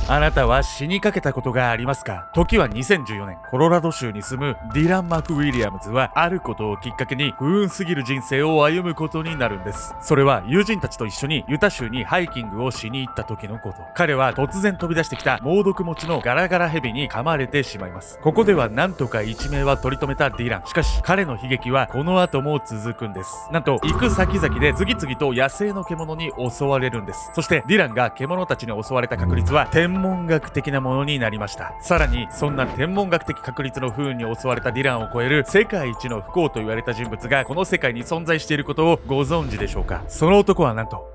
あなたは死にかけたことがありますか？時は2014年、コロラド州に住むディラン・マクウィリアムズはあることをきっかけに不運すぎる人生を歩むことになるんです。それは友人たちと一緒にユタ州にハイキングをしに行った時のこと。彼は突然飛び出してきた猛毒持ちのガラガラヘビに噛まれてしまいます。ここではなんとか一命は取り留めたディラン。しかし彼の悲劇はこの後も続くんです。なんと行く先々で次々と野生の獣に襲われるんです。そしてディランが獣たちに襲われた確率は天文学的なものになりました。さらにそんな天文学的確率の不運に襲われたディランを超える世界一の不幸と言われた人物がこの世界に存在していることをご存知でしょうか？その男はなんと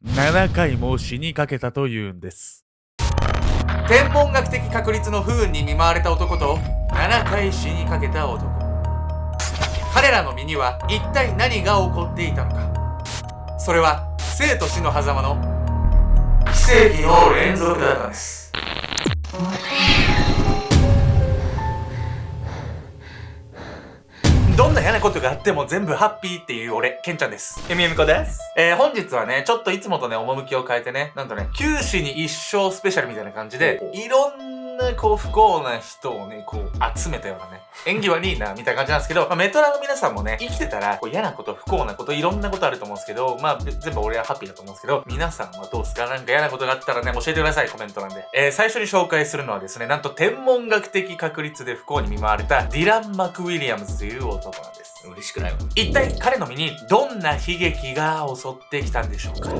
7回も死にかけたというんです。天文学的確率の不運に見舞われた男と7回死にかけた男。彼らの身には一体何が起こっていたのか。それは生と死の狭間の奇跡の連続だったんです。どんな嫌なことがあっても全部ハッピーっていう俺、ケンちゃんです。ゆみゆみこです。本日はね、ちょっといつもとね、趣を変えてね、なんとね、九死に一生スペシャルみたいな感じで、いろんなこう不幸な人をね、こう集めたようなね、縁起悪いな、みたいな感じなんですけど、メトラの皆さんもね、生きてたら、こう嫌なこと、不幸なこと、いろんなことあると思うんですけど、全部俺はハッピーだと思うんですけど、皆さんはどうですか？なんか嫌なことがあったらね、教えてください、コメント欄で。最初に紹介するのはですね、なんと天文学的確率で不幸に見舞われたディラン・マクウィリアムズという男なんです。嬉しくないわ。一体彼の身にどんな悲劇が襲ってきたんでしょうか？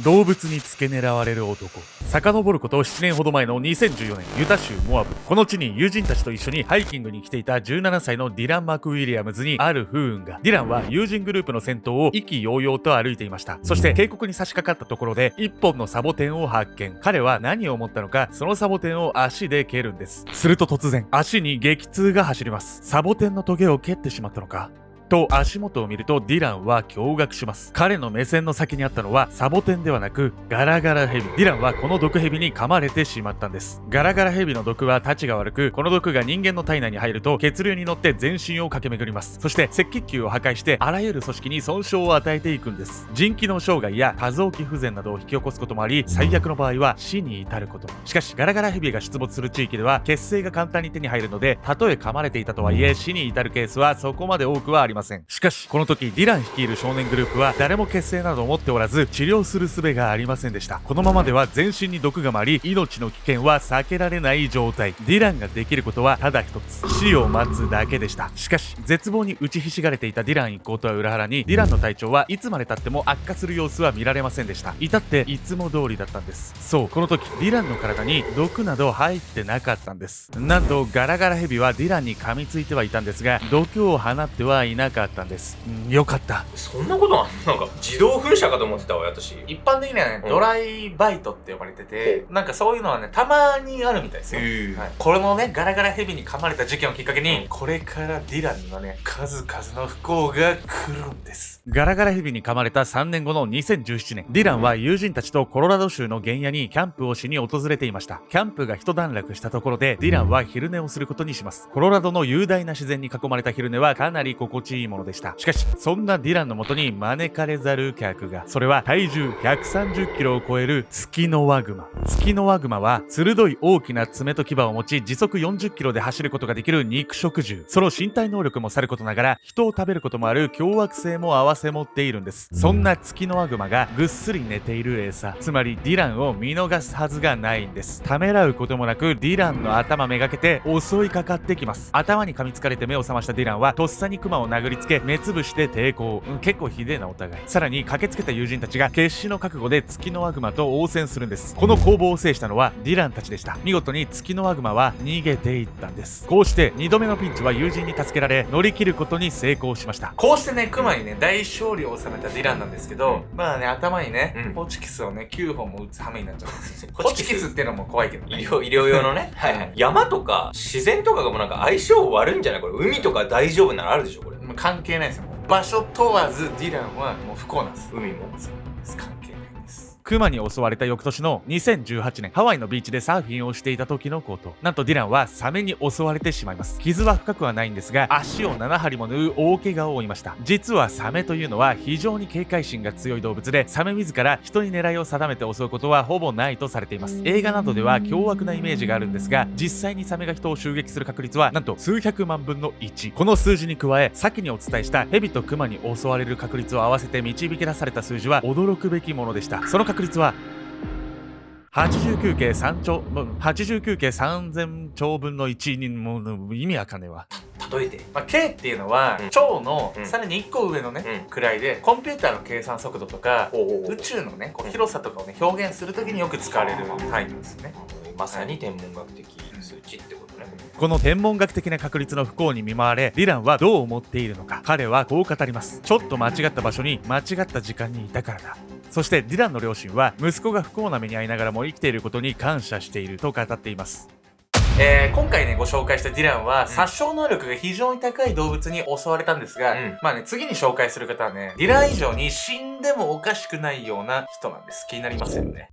動物に付け狙われる男。遡ること7年ほど前の2014年、ユタ州モアブ。この地に友人たちと一緒にハイキングに来ていた17歳のディラン・マクウィリアムズにある不運が。ディランは友人グループの先頭を意気揚々と歩いていました。そして渓谷に差し掛かったところで一本のサボテンを発見。彼は何を思ったのか、そのサボテンを足で蹴るんです。すると突然、足に激痛が走ります。サボテンのトゲを蹴ってしまったのかと足元を見るとディランは驚愕します。彼の目線の先にあったのはサボテンではなくガラガラヘビ。ディランはこの毒ヘビに噛まれてしまったんです。ガラガラヘビの毒はたちが悪く、この毒が人間の体内に入ると血流に乗って全身を駆け巡ります。そして赤血球を破壊してあらゆる組織に損傷を与えていくんです。腎機能障害や多臓器不全などを引き起こすこともあり、最悪の場合は死に至ること。しかしガラガラヘビが出没する地域では血清が簡単に手に入るので、たとえ噛まれていたとはいえ死に至るケースはそこまで多くはありません。しかしこの時ディラン率いる少年グループは誰も血清などを持っておらず、治療する術がありませんでした。このままでは全身に毒が回り、命の危険は避けられない状態。ディランができることはただ一つ、死を待つだけでした。しかし絶望に打ちひしがれていたディラン一行とは裏腹に、ディランの体調はいつまで経っても悪化する様子は見られませんでした。至っていつも通りだったんです。そう、この時ディランの体に毒など入ってなかったんです。なんとガラガラヘビはディランに噛みついてはいたんですが、毒を放ってはいなかったんです。よかった。そんなことあんの？なんか自動噴射かと思ってたわ、私。一般的にはね、ドライバイトって呼ばれてて、なんかそういうのはね、たまにあるみたいですよ。はい、これのね、ガラガラヘビに噛まれた事件をきっかけに、これからディランにはね、数々の不幸が来るんです。ガラガラヘビに噛まれた3年後の2017年、ディランは友人たちとコロラド州の原野にキャンプをしに訪れていました。キャンプが一段落したところで、ディランは昼寝をすることにします。コロラドの雄大な自然に囲まれた昼寝はかなり心地いいものでした。しかし、そんなディランのもとに招かれざる客が。それは体重130キロを超えるツキノワグマ。ツキノワグマは鋭い大きな爪と牙を持ち、時速40キロで走ることができる肉食獣。その身体能力もさることながら、人を食べることもある凶悪性も併せ持っているんです。そんなツキノワグマがぐっすり寝ている餌、つまりディランを見逃すはずがないんです。ためらうこともなくディランの頭めがけて襲いかかってきます。頭に噛みつかれて目を覚ましたディランはとっさにクマを殴りつけ目つぶして抵抗。結構ひでえなお互い。さらに駆けつけた友人たちが決死の覚悟でツキノワグマと応戦するんです。この攻防を制したのはディランたちでした。見事にツキノワグマは逃げていったんです。こうして2度目のピンチは友人に助けられ乗り切ることに成功しました。こうしてね、クマにね、大勝利を収めたディランなんですけど、まあね、頭にね、ホチキスをね、9本も打つ羽目になっちゃうんですよ。ホチキスっていうのも怖いけどね。医療用のね。はいはい。山とか自然とかがもうなんか相性悪いんじゃないこれ。海とか大丈夫ならあるでしょこれ。もう関係ないですよ。場所問わずディランはもう不幸なんです。海も。そうです。関係ないんです。クマに襲われた翌年の2018年、ハワイのビーチでサーフィンをしていた時のこと。なんとディランはサメに襲われてしまいます。傷は深くはないんですが、足を7針も縫う大怪我を負いました。実はサメというのは非常に警戒心が強い動物で、サメ自ら人に狙いを定めて襲うことはほぼないとされています。映画などでは凶悪なイメージがあるんですが、実際にサメが人を襲撃する確率はなんと数百万分の1。この数字に加え、先にお伝えしたヘビとクマに襲われる確率を合わせて導き出された数字は驚くべきものでした。その確率は89京3000兆分の1にもう意味わかんねえわ。例えて。K っていうのは、超のうんさらに1個上のね、うん位で、コンピューターの計算速度とか、おうおう宇宙のね、こう広さとかをね、表現するときによく使われる単位なんですよね。まさに天文学的数値ってことね。この天文学的な確率の不幸に見舞われ、ディランはどう思っているのか。彼はこう語ります。ちょっと間違った場所に間違った時間にいたからだ。そしてディランの両親は息子が不幸な目に遭いながらも生きていることに感謝していると語っています。今回ね、ご紹介したディランは、殺傷能力が非常に高い動物に襲われたんですが、まあね、次に紹介する方はね、ディラン以上に死んでもおかしくないような人なんです。気になりますよね。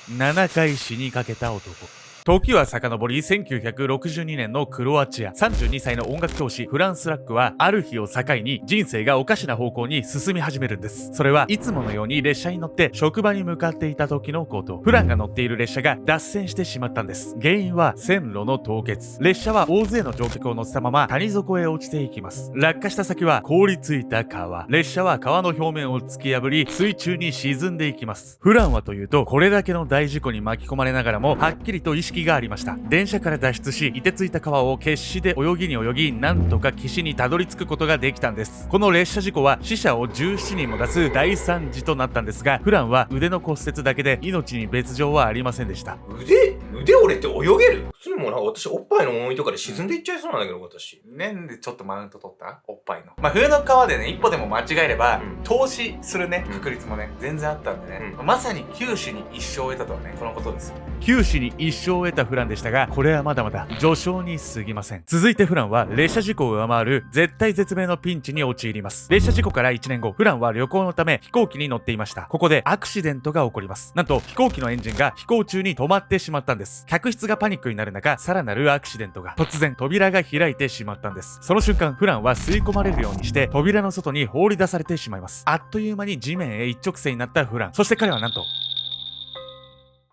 7回死にかけた男。時は遡り1962年のクロアチア。32歳の音楽教師フランス・ラックはある日を境に人生がおかしな方向に進み始めるんです。それはいつものように列車に乗って職場に向かっていた時のこと。フランが乗っている列車が脱線してしまったんです。原因は線路の凍結。列車は大勢の乗客を乗せたまま谷底へ落ちていきます。落下した先は凍りついた川。列車は川の表面を突き破り水中に沈んでいきます。フランはというと、これだけの大事故に巻き込まれながらもはっきりと意識がありました。電車から脱出し、凍てついた川を決死で泳ぎに泳ぎ、なんとか岸にたどり着くことができたんです。この列車事故は死者を17人も出す大惨事となったんですが、フランは腕の骨折だけで命に別状はありませんでした。腕折れて泳げる？普通にもうなんか私おっぱいの重みとかで沈んでいっちゃいそうなんだけど、私。なんでちょっとマウント取ったおっぱいの。まあ、冬の川でね、一歩でも間違えれば、投資するね、確率もね、全然あったんでね、まさに九死に一生を得たとはね、このことですよ。九死に一生を得たフランでしたが、これはまだまだ序章に過ぎません。続いてフランは列車事故を上回る絶体絶命のピンチに陥ります。列車事故から1年後、フランは旅行のため飛行機に乗っていました。ここでアクシデントが起こります。なんと飛行機のエンジンが飛行中に止まってしまったんです。客室がパニックになる中、さらなるアクシデントが。突然扉が開いてしまったんです。その瞬間、フランは吸い込まれるようにして扉の外に放り出されてしまいます。あっという間に地面へ一直線になったフラン。そして彼はなんと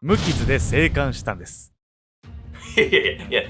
無傷で生還したんです。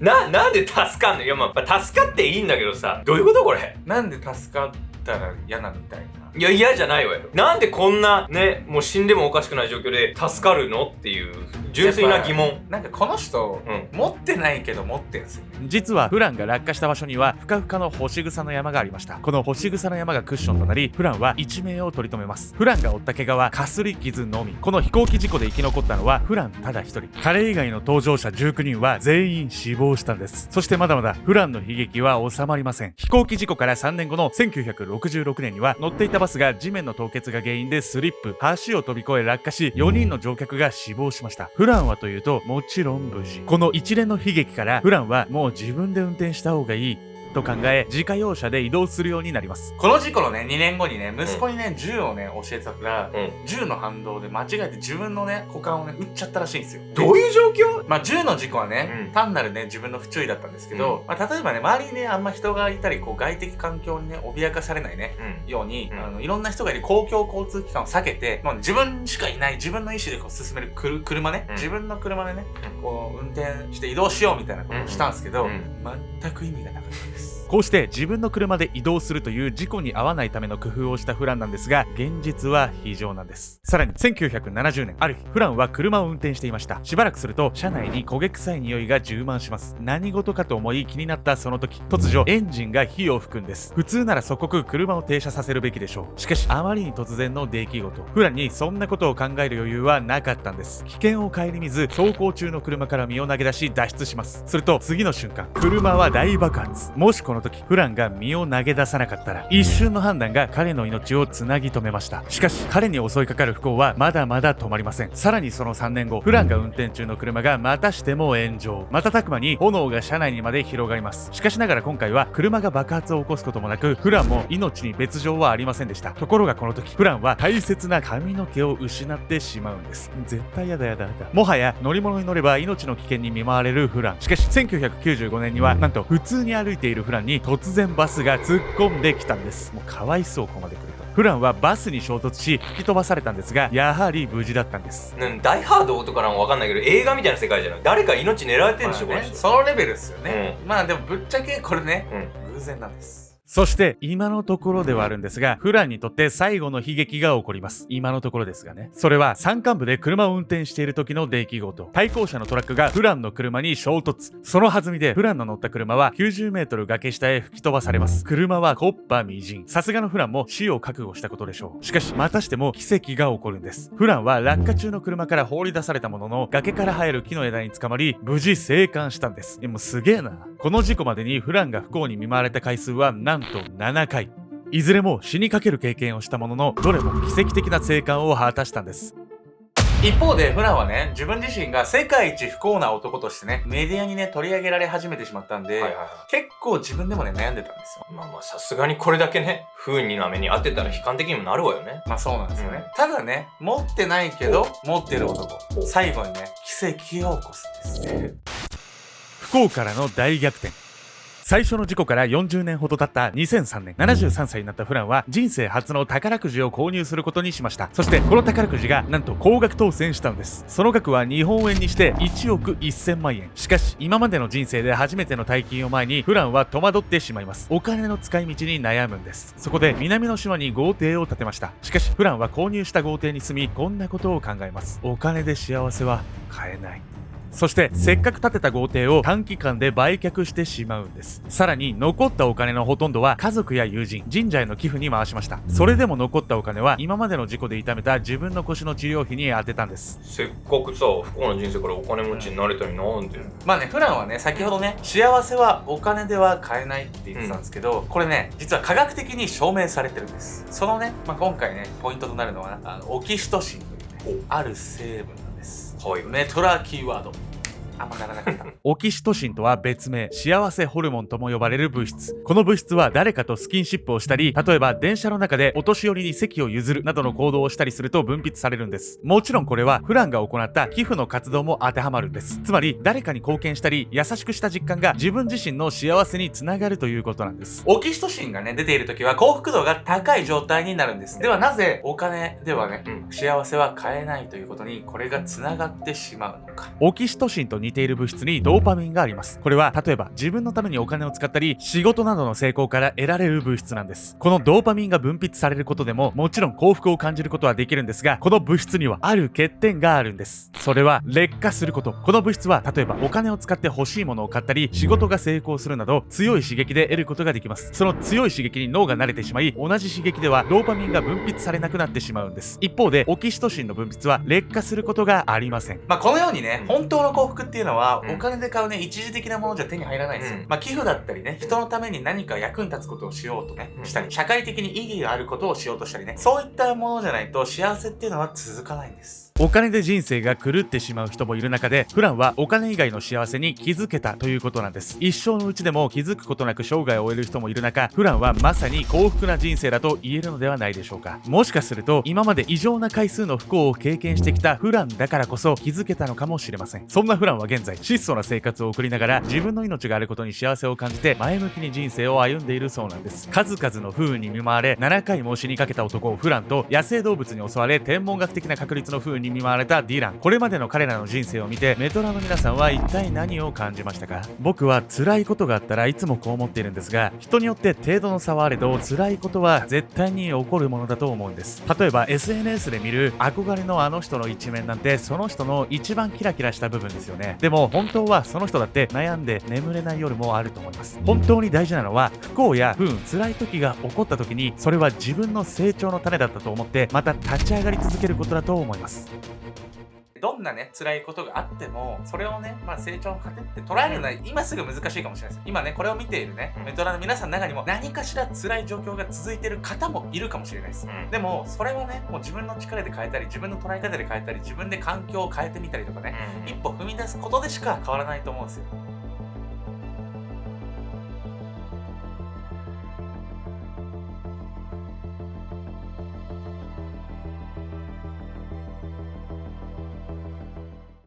なんで助かんの？いや、まあ、助かっていいんだけどさ、どういうことこれ？なんで助かったら嫌なみたいな。いや、嫌じゃないわよ。なんでこんなね、もう死んでもおかしくない状況で助かるのっていう純粋な疑問。なんかこの人、持ってないけど持ってんすよね。実はフランが落下した場所にはふかふかの干し草の山がありました。この干し草の山がクッションとなり、フランは一命を取り留めます。フランが負った怪我はかすり傷のみ。この飛行機事故で生き残ったのはフランただ一人。彼以外の搭乗者19人は全員死亡したんです。そしてまだまだフランの悲劇は収まりません。飛行機事故から3年後の1966年には乗っていたバスが地面の凍結が原因でスリップ、橋を飛び越え落下し、4人の乗客が死亡しました。フランはというと、もちろん無事。この一連の悲劇からフランはもう自分で運転した方がいいと考え、自家用車で移動するようになります。この事故のね、2年後にね、息子にね、銃をね、教えてたから、銃の反動で間違えて自分のね、股間をね、撃っちゃったらしいんですよ。どういう状況？まあ、銃の事故はね、単なるね、自分の不注意だったんですけど、まあ、例えばね、周りにね、あんま人がいたり、こう、外的環境にね、脅かされないね、ように、いろんな人がいる公共交通機関を避けて、もう自分しかいない、自分の意思でこう進める車ね、自分の車でね、こう、運転して移動しようみたいなことをしたんですけど、全く意味がなかったです。こうして自分の車で移動するという事故に遭わないための工夫をしたフランなんですが、現実は非常なんです。さらに1970年、ある日フランは車を運転していました。しばらくすると車内に焦げ臭い匂いが充満します。何事かと思い気になったその時、突如エンジンが火を吹くんです。普通なら即刻車を停車させるべきでしょう。しかしあまりに突然の出来事、フランにそんなことを考える余裕はなかったんです。危険を顧みず走行中の車から身を投げ出し脱出します。すると次の瞬間、車は大爆発。もしこのの時フランが身を投げ出さなかったら、一瞬の判断が彼の命をつなぎ止めました。しかし彼に襲いかかる不幸はまだまだ止まりません。さらにその3年後、フランが運転中の車がまたしても炎上。瞬く間に炎が車内にまで広がります。しかしながら今回は車が爆発を起こすこともなく、フランも命に別状はありませんでした。ところがこの時フランは大切な髪の毛を失ってしまうんです。絶対やだ。もはや乗り物に乗れば命の危険に見舞われるフラン。しかし1995年にはなんと普通に歩いているフランに突然バスが突っ込んできたんです。もうかわいそう、ここまで来ると。フランはバスに衝突し吹き飛ばされたんですが、やはり無事だったんです。ダイハードとかなんかわかんないけど、映画みたいな世界じゃない。誰か命狙われてんでしょ、これ。そのレベルですよね。まあでもぶっちゃけこれね、偶然なんです。そして今のところではあるんですが、フランにとって最後の悲劇が起こります。今のところですがね。それは山間部で車を運転している時の出来事。対向車のトラックがフランの車に衝突。その弾みでフランの乗った車は90メートル崖下へ吹き飛ばされます。車は木っ端みじん。さすがのフランも死を覚悟したことでしょう。しかしまたしても奇跡が起こるんです。フランは落下中の車から放り出されたものの、崖から生える木の枝につかまり無事生還したんです。もうすげえな。この事故までにフランが不幸に見舞われた回数はなんと7回。いずれも死にかける経験をしたものの、どれも奇跡的な生還を果たしたんです。一方でフランはね、自分自身が世界一不幸な男としてね、メディアにね取り上げられ始めてしまったんで、結構自分でもね悩んでたんですよ。まあさすがにこれだけね、不運な目に当てたら悲観的にもなるわよね。まあそうなんですよね。ただね、持ってないけど持ってる男、最後にね奇跡を起こすんです。不幸からの大逆転。最初の事故から40年ほど経った2003年、73歳になったフランは人生初の宝くじを購入することにしました。そしてこの宝くじがなんと高額当選したのです。その額は日本円にして1億1000万円。しかし今までの人生で初めての大金を前にフランは戸惑ってしまいます。お金の使い道に悩むんです。そこで南の島に豪邸を建てました。しかしフランは購入した豪邸に住み、こんなことを考えます。お金で幸せは買えない。そしてせっかく建てた豪邸を短期間で売却してしまうんです。さらに残ったお金のほとんどは家族や友人、神社への寄付に回しました。それでも残ったお金は今までの事故で痛めた自分の腰の治療費に充てたんです。せっかくさ、不幸な人生からお金持ちになれたりなんて。まあね、フランはね、先ほどね、幸せはお金では買えないって言ってたんですけど、これね、実は科学的に証明されてるんです。そのね、今回ね、ポイントとなるのはオキシトシンというね、ある成分なんです。メトラキーワード。あんまならなかった。オキシトシンとは別名、幸せホルモンとも呼ばれる物質。この物質は誰かとスキンシップをしたり、例えば電車の中でお年寄りに席を譲るなどの行動をしたりすると分泌されるんです。もちろんこれはフランが行った寄付の活動も当てはまるんです。つまり誰かに貢献したり優しくした実感が自分自身の幸せにつながるということなんです。オキシトシンがね出ている時は幸福度が高い状態になるんです。ではなぜお金ではね、幸せは買えないということにこれがつながってしまうのか。オキシトシンと似ている物質にドーパミンがあります。これは例えば自分のためにお金を使ったり仕事などの成功から得られる物質なんです。このドーパミンが分泌されることでももちろん幸福を感じることはできるんですが、この物質にはある欠点があるんです。それは劣化すること。この物質は例えばお金を使って欲しいものを買ったり仕事が成功するなど強い刺激で得ることができます。その強い刺激に脳が慣れてしまい、同じ刺激ではドーパミンが分泌されなくなってしまうんです。一方でオキシトシンの分泌は劣化することがありません。このようにね、本当の幸福っていうのはお金で買うね一時的なものじゃ手に入らないんですよ。寄付だったりね、人のために何か役に立つことをしようとね、したり、社会的に意義があることをしようとしたりね、そういったものじゃないと幸せっていうのは続かないんです。お金で人生が狂ってしまう人もいる中で、フランはお金以外の幸せに気づけたということなんです。一生のうちでも気づくことなく生涯を終える人もいる中、フランはまさに幸福な人生だと言えるのではないでしょうか。もしかすると今まで異常な回数の不幸を経験してきたフランだからこそ気づけたのかもしれません。そんなフランは現在質素な生活を送りながら自分の命があることに幸せを感じて前向きに人生を歩んでいるそうなんです。数々の不運に見舞われ7回も死にかけた男フランと、野生動物に襲われ天文学的な確率の不運に見舞われたディラン。これまでの彼らの人生を見てメトラの皆さんは一体何を感じましたか？僕は辛いことがあったらいつもこう思っているんですが、人によって程度の差はあれど辛いことは絶対に起こるものだと思うんです。例えば SNS で見る憧れのあの人の一面なんてその人の一番キラキラした部分ですよね。でも本当はその人だって悩んで眠れない夜もあると思います。本当に大事なのは不幸や不運、辛い時が起こった時にそれは自分の成長の種だったと思ってまた立ち上がり続けることだと思います。どんなね、辛いことがあっても、それをね、まあ成長の糧って捉えるのは今すぐ難しいかもしれないです。今ね、これを見ているね、メトラの皆さんの中にも何かしら辛い状況が続いている方もいるかもしれないです。でも、それはね、もう自分の力で変えたり、自分の捉え方で変えたり、自分で環境を変えてみたりとかね、一歩踏み出すことでしか変わらないと思うんですよ。